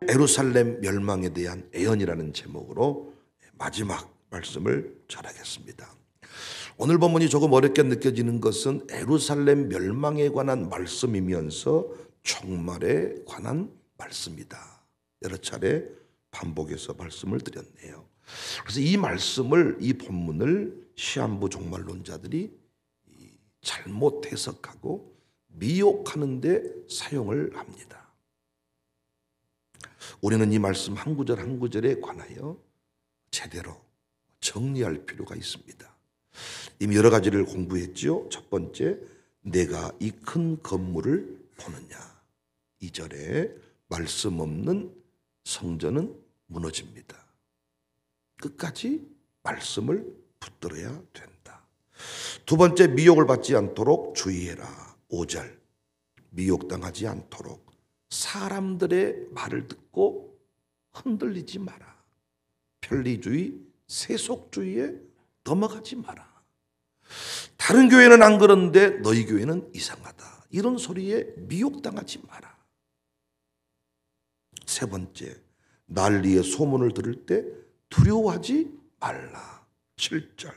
예루살렘 멸망에 대한 예언이라는 제목으로 마지막 말씀을 전하겠습니다. 오늘 본문이 조금 어렵게 느껴지는 것은 예루살렘 멸망에 관한 말씀이면서 종말에 관한 말씀이다. 여러 차례 반복해서 말씀을 드렸네요. 그래서 이 말씀을, 이 본문을 시한부 종말론자들이 잘못 해석하고 미혹하는 데 사용을 합니다. 우리는 이 말씀 한 구절 한 구절에 관하여 제대로 정리할 필요가 있습니다. 이미 여러 가지를 공부했죠. 첫 번째, 내가 이 큰 건물을 보느냐. 2절에 말씀 없는 성전은 무너집니다. 끝까지 말씀을 붙들어야 된다. 두 번째, 미혹을 받지 않도록 주의해라. 5절, 미혹당하지 않도록 사람들의 말을 듣고 흔들리지 마라. 편리주의, 세속주의에 넘어가지 마라. 다른 교회는 안 그런데 너희 교회는 이상하다. 이런 소리에 미혹당하지 마라. 세 번째, 난리의 소문을 들을 때 두려워하지 말라. 7절,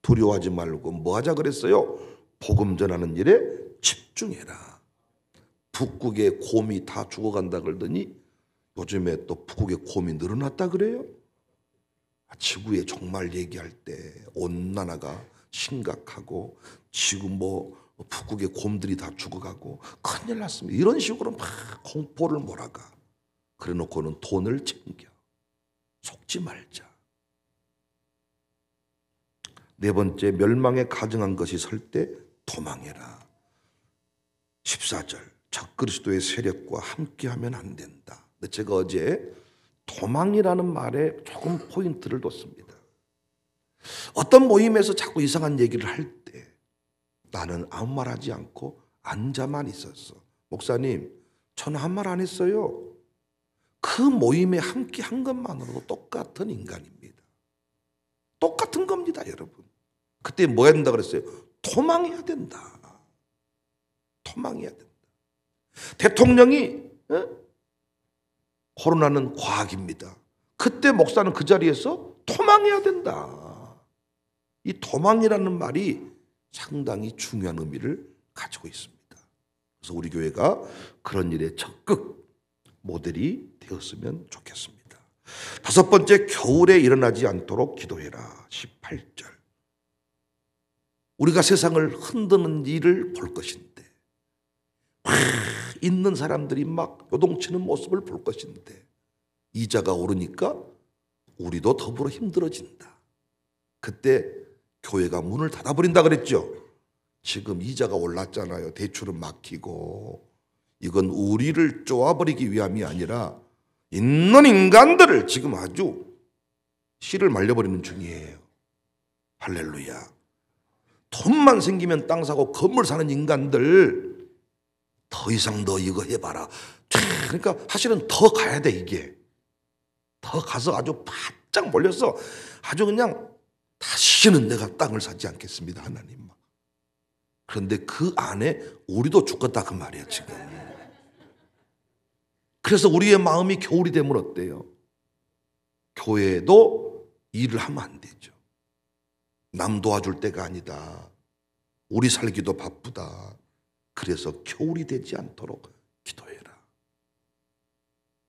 두려워하지 말고 뭐 하자 그랬어요? 복음 전하는 일에 집중해라. 북극의 곰이 다 죽어간다 그러더니 요즘에 또 북극의 곰이 늘어났다 그래요? 지구의 종말 얘기할 때 온난화가 심각하고 지금 북극의 곰들이 다 죽어가고 큰일 났습니다. 이런 식으로 막 공포를 몰아가. 그래 놓고는 돈을 챙겨. 속지 말자. 네 번째, 멸망에 가증한 것이 설 때 도망해라. 14절, 적그리스도의 세력과 함께하면 안 된다. 근데 제가 어제 도망이라는 말에 조금 포인트를 뒀습니다. 어떤 모임에서 자꾸 이상한 얘기를 할 때 나는 아무 말 하지 않고 앉아만 있었어. 목사님, 저는 한 말 안 했어요. 그 모임에 함께 한 것만으로도 똑같은 인간입니다. 똑같은 겁니다, 여러분. 그때 뭐 해야 된다 그랬어요? 도망해야 된다. 도망해야 된다. 대통령이 코로나는 과학입니다. 그때 목사는 그 자리에서 도망해야 된다. 이 도망이라는 말이 상당히 중요한 의미를 가지고 있습니다. 그래서 우리 교회가 그런 일에 적극 모델이 되었으면 좋겠습니다. 다섯 번째, 겨울에 일어나지 않도록 기도해라. 18절, 우리가 세상을 흔드는 일을 볼 것인데 있는 사람들이 막 요동치는 모습을 볼 것인데 이자가 오르니까 우리도 더불어 힘들어진다. 그때 교회가 문을 닫아버린다 그랬죠. 지금 이자가 올랐잖아요. 대출은 막히고. 이건 우리를 쪼아버리기 위함이 아니라 있는 인간들을 지금 아주 씨를 말려버리는 중이에요. 할렐루야. 돈만 생기면 땅 사고 건물 사는 인간들 더 이상 너 이거 해봐라. 그러니까 사실은 더 가야 돼. 이게 더 가서 아주 바짝 몰려서 아주 그냥 다시는 내가 땅을 사지 않겠습니다, 하나님. 그런데 그 안에 우리도 죽겠다 그 말이야 지금. 그래서 우리의 마음이 겨울이 되면 어때요? 교회도 일을 하면 안 되죠. 남 도와줄 때가 아니다. 우리 살기도 바쁘다. 그래서 겨울이 되지 않도록 기도해라.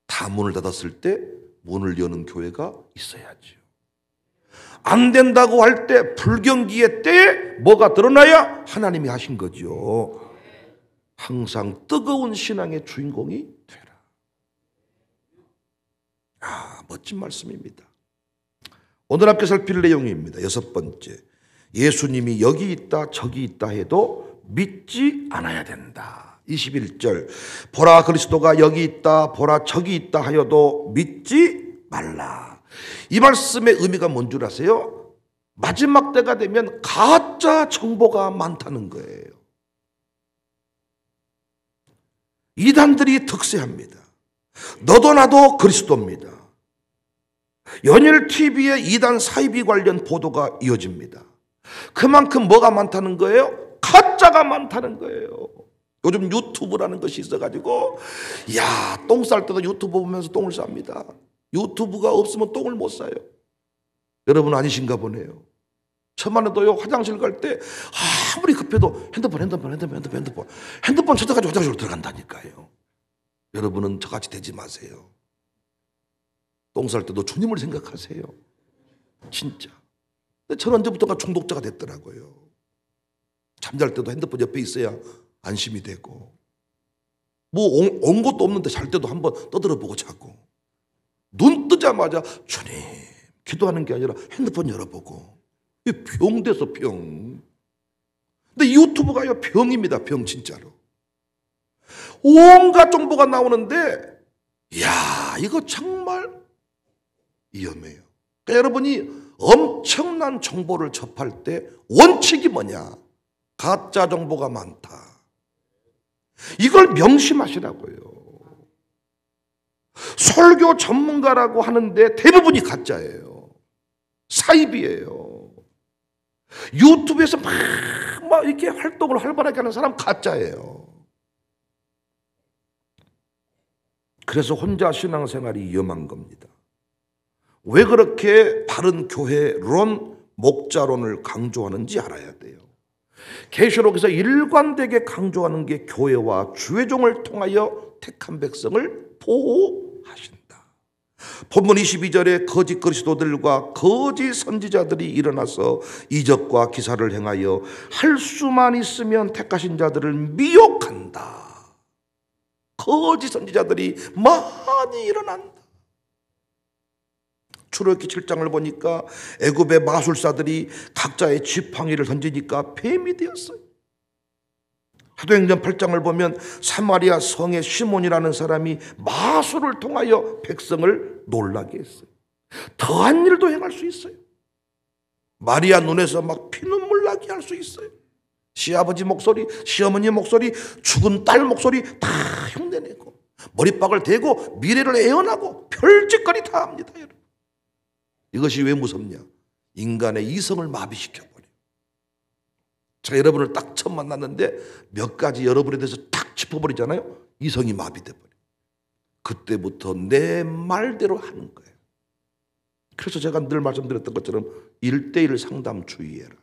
다 문을 닫았을 때 문을 여는 교회가 있어야죠. 안 된다고 할 때 불경기의 때에 뭐가 드러나야 하나님이 하신 거죠. 항상 뜨거운 신앙의 주인공이 되라. 멋진 말씀입니다. 오늘 함께 살필 내용입니다. 여섯 번째, 예수님이 여기 있다 저기 있다 해도 믿지 않아야 된다. 21절, 보라 그리스도가 여기 있다 보라 저기 있다 하여도 믿지 말라. 이 말씀의 의미가 뭔 줄 아세요? 마지막 때가 되면 가짜 정보가 많다는 거예요. 이단들이 득세합니다. 너도 나도 그리스도입니다. 연일 TV에 이단 사이비 관련 보도가 이어집니다. 그만큼 뭐가 많다는 거예요? 가짜가 많다는 거예요. 요즘 유튜브라는 것이 있어가지고 똥 쌀 때도 유튜브 보면서 똥을 쌉니다. 유튜브가 없으면 똥을 못 싸요. 여러분 아니신가 보네요. 저만 해도요, 화장실 갈 때 아무리 급해도 핸드폰 찾아가지고 화장실로 들어간다니까요. 여러분은 저같이 되지 마세요. 똥 쌀 때도 주님을 생각하세요. 진짜. 근데 저는 언제부턴가 중독자가 됐더라고요. 잠잘 때도 핸드폰 옆에 있어야 안심이 되고, 뭐 온 것도 없는데 잘 때도 한번 떠들어보고 자고, 눈 뜨자마자 주님 기도하는 게 아니라 핸드폰 열어보고. 이게 병 돼서 병. 근데 유튜브가요 병입니다. 병 진짜로. 온갖 정보가 나오는데 이거 정말 위험해요. 그러니까 여러분이 엄청난 정보를 접할 때 원칙이 뭐냐? 가짜 정보가 많다. 이걸 명심하시라고요. 설교 전문가라고 하는데 대부분이 가짜예요. 사입이에요. 유튜브에서 막 이렇게 활동을 활발하게 하는 사람 가짜예요. 그래서 혼자 신앙생활이 위험한 겁니다. 왜 그렇게 바른 교회론, 목자론을 강조하는지 알아야 돼요. 계시록에서 일관되게 강조하는 게 교회와 주의 종을 통하여 택한 백성을 보호하신다. 본문 22절에 거짓 그리스도들과 거짓 선지자들이 일어나서 이적과 기사를 행하여 할 수만 있으면 택하신 자들을 미혹한다. 거짓 선지자들이 많이 일어난다. 출애굽기 7장을 보니까 애굽의 마술사들이 각자의 지팡이를 던지니까 뱀이 되었어요. 사도행전 8장을 보면 사마리아 성의 시몬이라는 사람이 마술을 통하여 백성을 놀라게 했어요. 더한 일도 행할 수 있어요. 마리아 눈에서 막 피눈물 나게 할 수 있어요. 시아버지 목소리, 시어머니 목소리, 죽은 딸 목소리 다 흉내내고 머리박을 대고 미래를 애원하고 별짓거리 다 합니다. 여러분. 이것이 왜 무섭냐? 인간의 이성을 마비시켜버려요. 제가 여러분을 딱 처음 만났는데 몇 가지 여러분에 대해서 딱 짚어버리잖아요. 이성이 마비돼버려요. 그때부터 내 말대로 하는 거예요. 그래서 제가 늘 말씀드렸던 것처럼 1:1 상담 주의해라.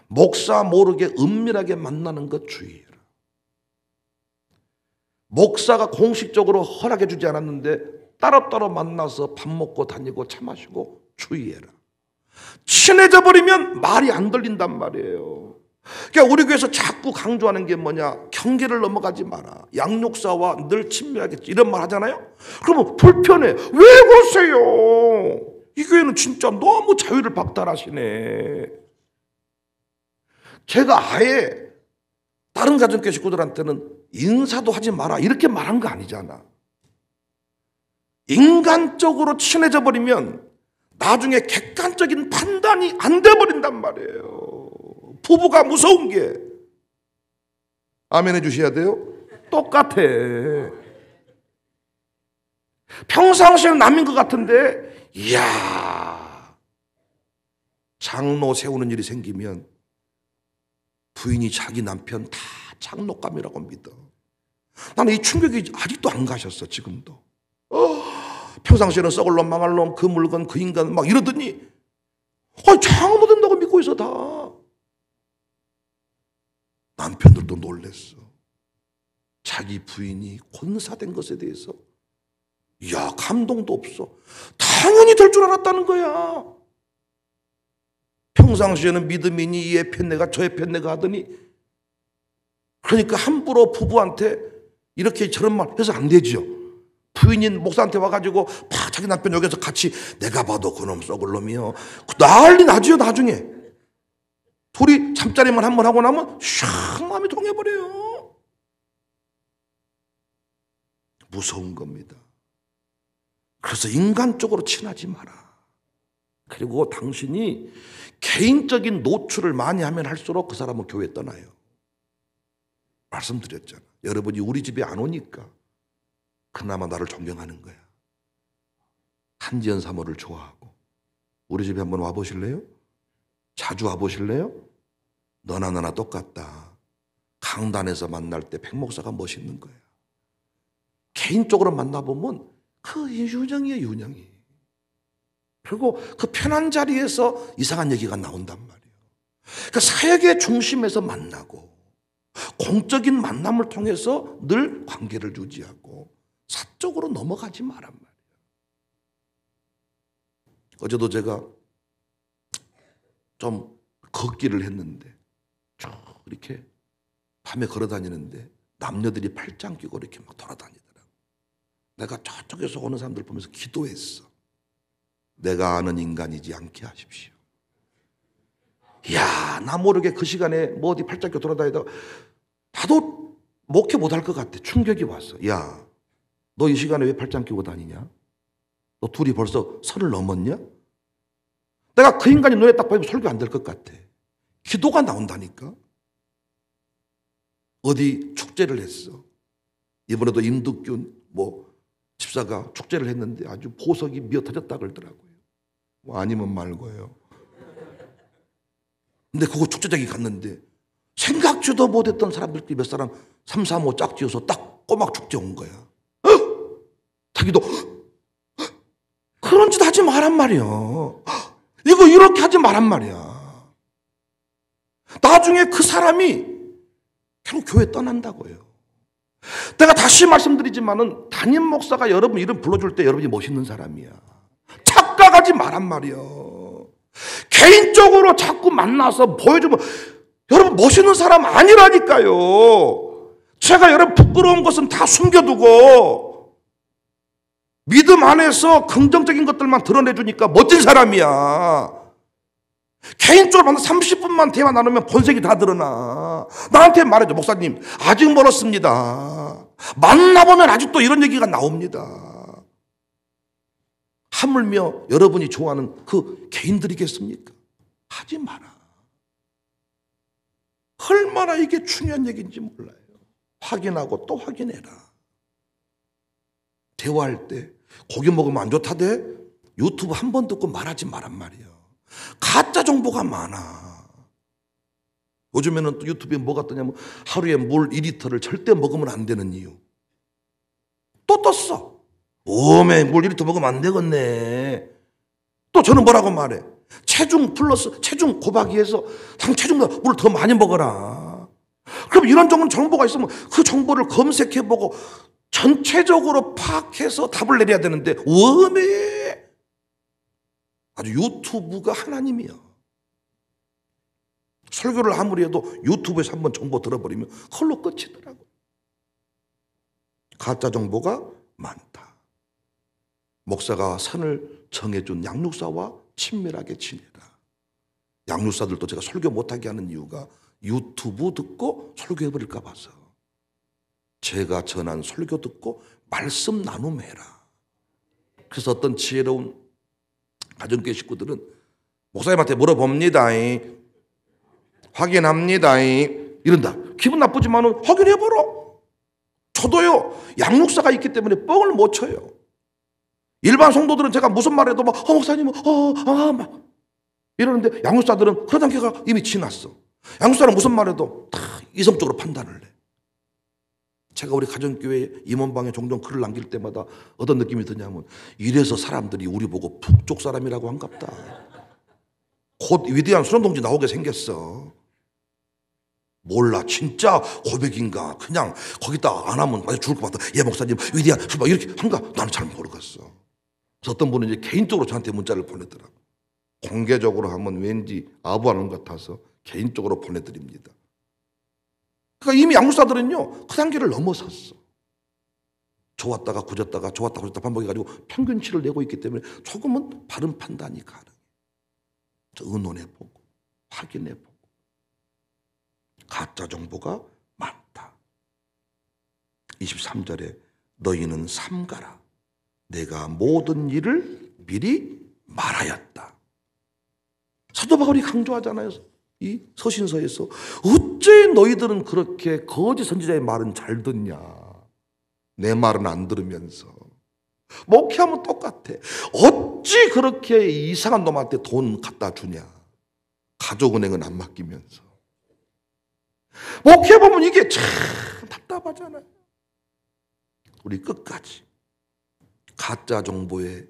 목사 모르게 은밀하게 만나는 것 주의해라. 목사가 공식적으로 허락해 주지 않았는데 따로따로 만나서 밥 먹고 다니고 차 마시고 주의해라. 친해져 버리면 말이 안 들린단 말이에요. 그러니까 우리 교회에서 자꾸 강조하는 게 뭐냐? 경계를 넘어가지 마라. 양육사와 늘 친밀하겠지. 이런 말 하잖아요. 그러면 불편해. 왜 그러세요? 이 교회는 진짜 너무 자유를 박탈하시네. 제가 아예 다른 가정교회 식구들한테는 인사도 하지 마라 이렇게 말한 거 아니잖아. 인간적으로 친해져 버리면 나중에 객관적인 판단이 안 돼 버린단 말이에요. 부부가 무서운 게, 아멘 해주셔야 돼요. 똑같아. 평상시에는 남인 것 같은데 이야, 장로 세우는 일이 생기면 부인이 자기 남편 다 장로감이라고 믿어. 나는 이 충격이 아직도 안 가셨어. 지금도. 평상시에는 썩을 놈 망할 놈 그 물건 그 인간 막 이러더니 장로 된다고 믿고 있어. 다 남편들도 놀랬어. 자기 부인이 권사된 것에 대해서 감동도 없어. 당연히 될 줄 알았다는 거야. 평상시에는 믿음이니 얘 편내가 저의 편내가 하더니, 그러니까 함부로 부부한테 이렇게 저런 말 해서 안 되죠. 부인인 목사한테 와가지고 자기 남편 여기서 같이 내가 봐도 그놈 썩을 놈이요. 난리 나지요. 나중에 둘이 잠자리만 한 번 하고 나면 샥 마음이 통해버려요. 무서운 겁니다. 그래서 인간적으로 친하지 마라. 그리고 당신이 개인적인 노출을 많이 하면 할수록 그 사람은 교회 떠나요. 말씀드렸잖아. 여러분이 우리 집에 안 오니까 그나마 나를 존경하는 거야. 한지연 사모를 좋아하고 우리 집에 한번 와보실래요? 자주 와보실래요? 너나 나나 똑같다. 강단에서 만날 때 백 목사가 멋있는 거예요. 개인적으로 만나보면 그 윤영이에요, 윤영이. 그리고 그 편한 자리에서 이상한 얘기가 나온단 말이에요. 그러니까 사역의 중심에서 만나고 공적인 만남을 통해서 늘 관계를 유지하고 사적으로 넘어가지 말란 말이에요. 어제도 제가 좀 걷기를 했는데 쭉 이렇게 밤에 걸어 다니는데 남녀들이 팔짱 끼고 이렇게 막 돌아다니더라고. 내가 저쪽에서 오는 사람들 보면서 기도했어. 내가 아는 인간이지 않게 하십시오. 이야, 나 모르게 그 시간에 뭐 어디 팔짱 끼고 돌아다니다가 나도 목회 못할 것 같아. 충격이 왔어. 야, 너 이 시간에 왜 팔짱 끼고 다니냐? 너 둘이 벌써 30 넘었냐? 내가 그 인간이 눈에 딱 보이면 설교 안 될 것 같아. 기도가 나온다니까. 어디 축제를 했어. 이번에도 임득균 집사가 축제를 했는데 아주 보석이 미어 터졌다 그러더라고요. 아니면 말고요. 근데 그거 축제장에 갔는데 생각지도 못했던 사람들끼리 몇 사람 3, 4, 5 짝지어서 딱 꼬막 축제 온 거야. 자기도 그런 짓 하지 말란 말이야. 이거 이렇게 하지 말란 말이야. 나중에 그 사람이 결국 교회 떠난다고요. 내가 다시 말씀드리지만은 담임 목사가 여러분 이름 불러줄 때 여러분이 멋있는 사람이야. 착각하지 말란 말이야. 개인적으로 자꾸 만나서 보여주면 여러분 멋있는 사람 아니라니까요. 제가 여러분 부끄러운 것은 다 숨겨두고 믿음 안에서 긍정적인 것들만 드러내주니까 멋진 사람이야. 개인적으로 만나 30분만 대화 나누면 본색이 다 드러나. 나한테 말해줘. 목사님 아직 멀었습니다. 만나보면 아직도 이런 얘기가 나옵니다. 하물며 여러분이 좋아하는 그 개인들이겠습니까? 하지 마라. 얼마나 이게 중요한 얘기인지 몰라요. 확인하고 또 확인해라. 대화할 때 고기 먹으면 안 좋다대? 유튜브 한 번 듣고 말하지 말란 말이야. 가짜 정보가 많아. 요즘에는 또 유튜브에 뭐가 뜨냐면 하루에 물 2리터를 절대 먹으면 안 되는 이유. 또 떴어. 오메 물 2리터 먹으면 안 되겠네. 또 저는 뭐라고 말해? 체중 플러스 체중 곱하기 해서 당 체중보다 물 더 많이 먹어라. 그럼 이런 정보가 있으면 그 정보를 검색해보고 전체적으로 파악해서 답을 내려야 되는데 웜에 아주 유튜브가 하나님이야. 설교를 아무리 해도 유튜브에서 한번 정보 들어버리면 그걸로 끝이더라고. 가짜 정보가 많다. 목사가 선을 정해준 양육사와 친밀하게 지내라. 양육사들도 제가 설교 못하게 하는 이유가 유튜브 듣고 설교해버릴까 봐서. 제가 전한 설교 듣고 말씀 나눔해라. 그래서 어떤 지혜로운 가정교회 식구들은 목사님한테 물어봅니다. 확인합니다. 이런다. 기분 나쁘지만은 확인해보라. 저도요. 양육사가 있기 때문에 뻥을 못 쳐요. 일반 성도들은 제가 무슨 말 해도 막 목사님 막 이러는데 양육사들은 그런 단계가 이미 지났어. 양육사는 무슨 말 해도 다 이성적으로 판단을 해. 제가 우리 가정교회 임원방에 종종 글을 남길 때마다 어떤 느낌이 드냐면 이래서 사람들이 우리 보고 북쪽 사람이라고 한갑다. 곧 위대한 수련동지 나오게 생겼어. 몰라 진짜 고백인가 그냥 거기다 안 하면 맞아 죽을 것 같다. 예 목사님 위대한 막 이렇게 한가 나는 잘 모르겠어. 그래서 어떤 분은 이제 개인적으로 저한테 문자를 보내더라고. 공개적으로 하면 왠지 아부하는 것 같아서 개인적으로 보내드립니다. 그러니까 이미 양육사들은요 그 단계를 넘어섰어. 좋았다가 굳었다가 좋았다가 굳었다 반복해가지고 평균치를 내고 있기 때문에 조금은 바른 판단이 가능해. 의논해보고 확인해보고. 가짜 정보가 많다. 23절에 너희는 삼가라. 내가 모든 일을 미리 말하였다. 사도 바울이 강조하잖아요. 이 서신서에서 어째 너희들은 그렇게 거짓 선지자의 말은 잘 듣냐. 내 말은 안 들으면서. 목회하면 똑같아. 어찌 그렇게 이상한 놈한테 돈 갖다 주냐. 가족은행은 안 맡기면서. 목회해보면 이게 참 답답하잖아요. 우리 끝까지 가짜 정보에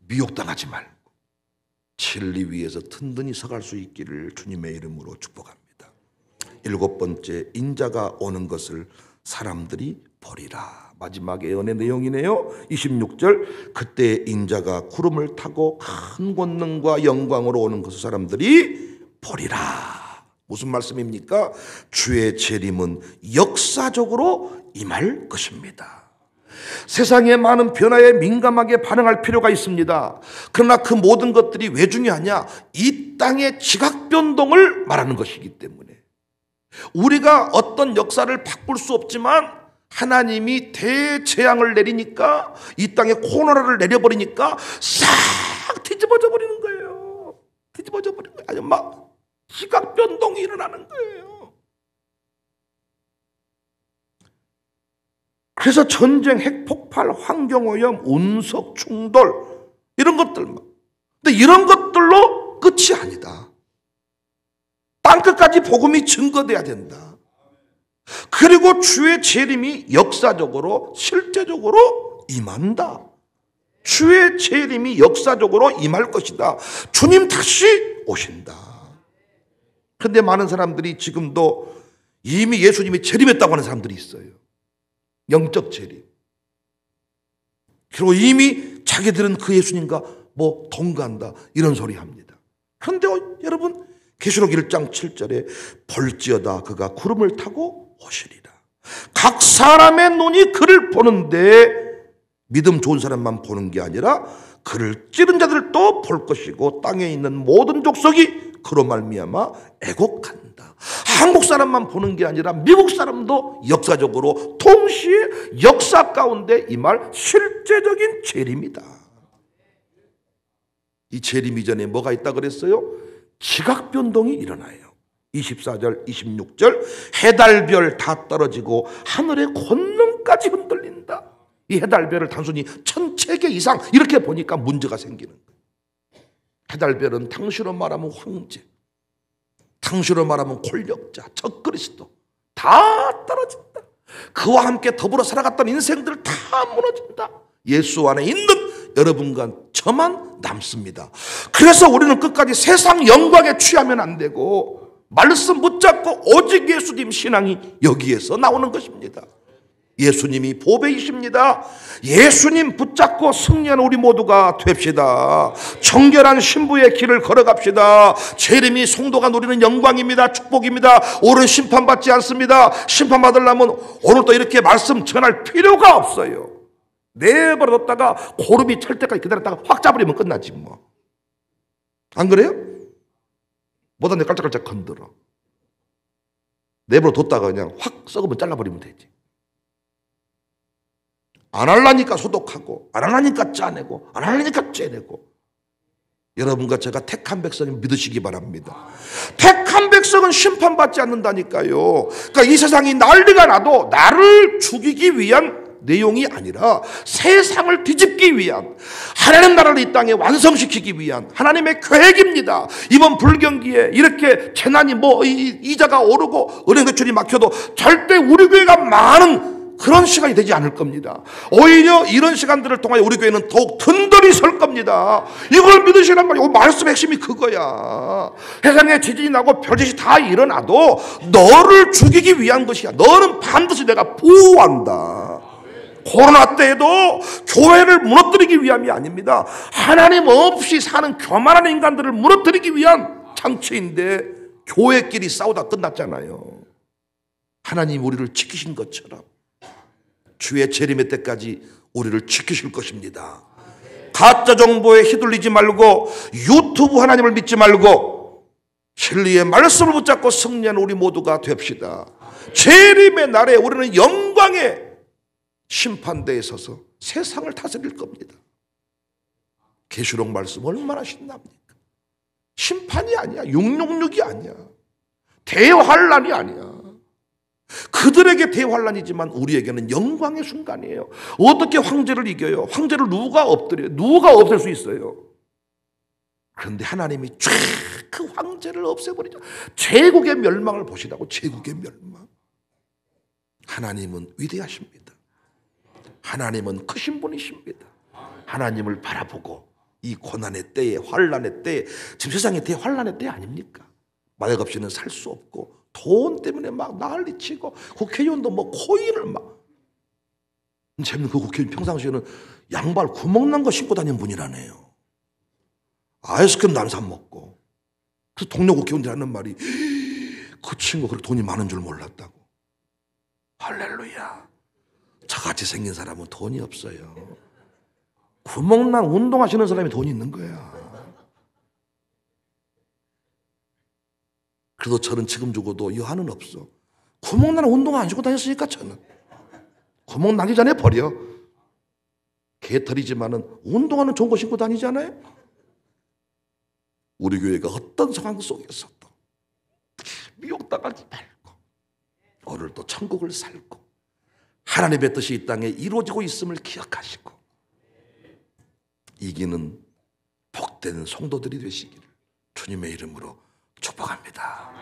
미혹당하지 말고 진리 위에서 든든히 서갈 수 있기를 주님의 이름으로 축복합니다. 7번째, 인자가 오는 것을 사람들이 보리라. 마지막에 예언의 내용이네요. 26절, 그때 인자가 구름을 타고 큰 권능과 영광으로 오는 것을 사람들이 보리라. 무슨 말씀입니까? 주의 재림은 역사적으로 임할 것입니다. 세상의 많은 변화에 민감하게 반응할 필요가 있습니다. 그러나 그 모든 것들이 왜 중요하냐? 이 땅의 지각 변동을 말하는 것이기 때문에. 우리가 어떤 역사를 바꿀 수 없지만 하나님이 대재앙을 내리니까, 이 땅에 코로나를 내려버리니까 싹 뒤집어져 버리는 거예요. 뒤집어져 버리는 거예요. 아니 막 지각 변동이 일어나는 거예요. 그래서 전쟁, 핵폭발, 환경오염, 운석 충돌 이런 것들만. 근데 이런 것들로 끝이 아니다. 땅끝까지 복음이 증거돼야 된다. 그리고 주의 재림이 역사적으로 실제적으로 임한다. 주의 재림이 역사적으로 임할 것이다. 주님 다시 오신다. 그런데 많은 사람들이 지금도 이미 예수님이 재림했다고 하는 사람들이 있어요. 영적 재림. 그리고 이미 자기들은 그 예수님과 뭐 동거한다 이런 소리 합니다. 그런데 여러분, 계시록 1장 7절에 볼지어다 그가 구름을 타고 오시리라. 각 사람의 눈이 그를 보는데 믿음 좋은 사람만 보는 게 아니라 그를 찌른 자들도 볼 것이고 땅에 있는 모든 족속이 그로 말미암아 애곡한다. 한국 사람만 보는 게 아니라 미국 사람도 역사적으로 동시에 역사 가운데 임할 실제적인 재림이다. 이 재림 이전에 뭐가 있다 그랬어요? 지각 변동이 일어나요. 24절, 26절, 해달별 다 떨어지고 하늘의 권능까지 흔들린다. 이 해달별을 단순히 1000체계 이상 이렇게 보니까 문제가 생기는 거예요. 해달별은 당시로 말하면 황제, 당시로 말하면 권력자, 적그리스도 다 떨어진다. 그와 함께 더불어 살아갔던 인생들 다 무너진다. 예수 안에 있는 여러분과 저만 남습니다. 그래서 우리는 끝까지 세상 영광에 취하면 안 되고 말씀 붙잡고 오직 예수님 신앙이 여기에서 나오는 것입니다. 예수님이 보배이십니다. 예수님 붙잡고 승리하는 우리 모두가 됩시다. 정결한 신부의 길을 걸어갑시다. 재림이 성도가 누리는 영광입니다. 축복입니다. 오늘은 심판받지 않습니다. 심판받으려면 오늘도 이렇게 말씀 전할 필요가 없어요. 내버려뒀다가 고름이 찰 때까지 기다렸다가 확 잡으려면 끝나지 뭐. 안 그래요? 못하는데 깔짝깔짝 건드려. 내버려뒀다가 그냥 확 썩으면 잘라버리면 되지. 안 하려니까 소독하고, 안 하려니까 짜내고, 안 하려니까 째내고. 여러분과 제가 택한 백성을 믿으시기 바랍니다. 택한 백성은 심판받지 않는다니까요. 그러니까 이 세상이 난리가 나도 나를 죽이기 위한 내용이 아니라 세상을 뒤집기 위한, 하나님 나라를 이 땅에 완성시키기 위한 하나님의 계획입니다. 이번 불경기에 이렇게 재난이 이자가 오르고 은행 대출이 막혀도 절대 우리 교회가 많은 그런 시간이 되지 않을 겁니다. 오히려 이런 시간들을 통하여 우리 교회는 더욱 든든히 설 겁니다. 이걸 믿으시란 말이에요. 말씀의 핵심이 그거야. 세상에 지진이 나고 별짓이 다 일어나도 너를 죽이기 위한 것이야. 너는 반드시 내가 보호한다. 코로나 때에도 교회를 무너뜨리기 위함이 아닙니다. 하나님 없이 사는 교만한 인간들을 무너뜨리기 위한 장치인데 교회끼리 싸우다 끝났잖아요. 하나님 우리를 지키신 것처럼 주의 재림의 때까지 우리를 지키실 것입니다. 가짜 정보에 휘둘리지 말고 유튜브 하나님을 믿지 말고 진리의 말씀을 붙잡고 승리하는 우리 모두가 됩시다. 재림의 날에 우리는 영광의 심판대에 서서 세상을 다스릴 겁니다. 계시록 말씀 얼마나 신납니까? 심판이 아니야. 666이 아니야. 대환란이 아니야. 그들에게 대환란이지만 우리에게는 영광의 순간이에요. 어떻게 황제를 이겨요? 황제를 누가 엎드려요? 누가 없앨 수 있어요? 그런데 하나님이 쫙 그 황제를 없애버리자. 제국의 멸망을 보시라고. 제국의 멸망. 하나님은 위대하십니다. 하나님은 크신 분이십니다. 하나님을 바라보고 이 고난의 때에, 환난의 때에, 지금 세상의 대환난의 때 아닙니까? 마약 없이는 살 수 없고 돈 때문에 막 난리치고 국회의원도 뭐 코인을 막. 재밌는 그 국회의원 평상시에는 양발 구멍난 거 신고 다니는 분이라네요. 아이스크림 남사 먹고. 그래서 동료 국회의원들이 하는 말이 그 친구 그렇게 돈이 많은 줄 몰랐다고. 할렐루야. 저같이 생긴 사람은 돈이 없어요. 구멍난 운동하시는 사람이 돈이 있는 거야. 그래도 저는 지금 죽어도 여한은 없어. 구멍난 운동 안 주고 다녔으니까 저는. 구멍 나기 전에 버려. 개털이지만은 운동화는 좋은 거 신고 다니잖아요. 우리 교회가 어떤 상황 속에서도 미혹당하지 말고 오늘도 천국을 살고 하나님의 뜻이 이 땅에 이루어지고 있음을 기억하시고 이기는 복된 성도들이 되시기를 주님의 이름으로 축복합니다.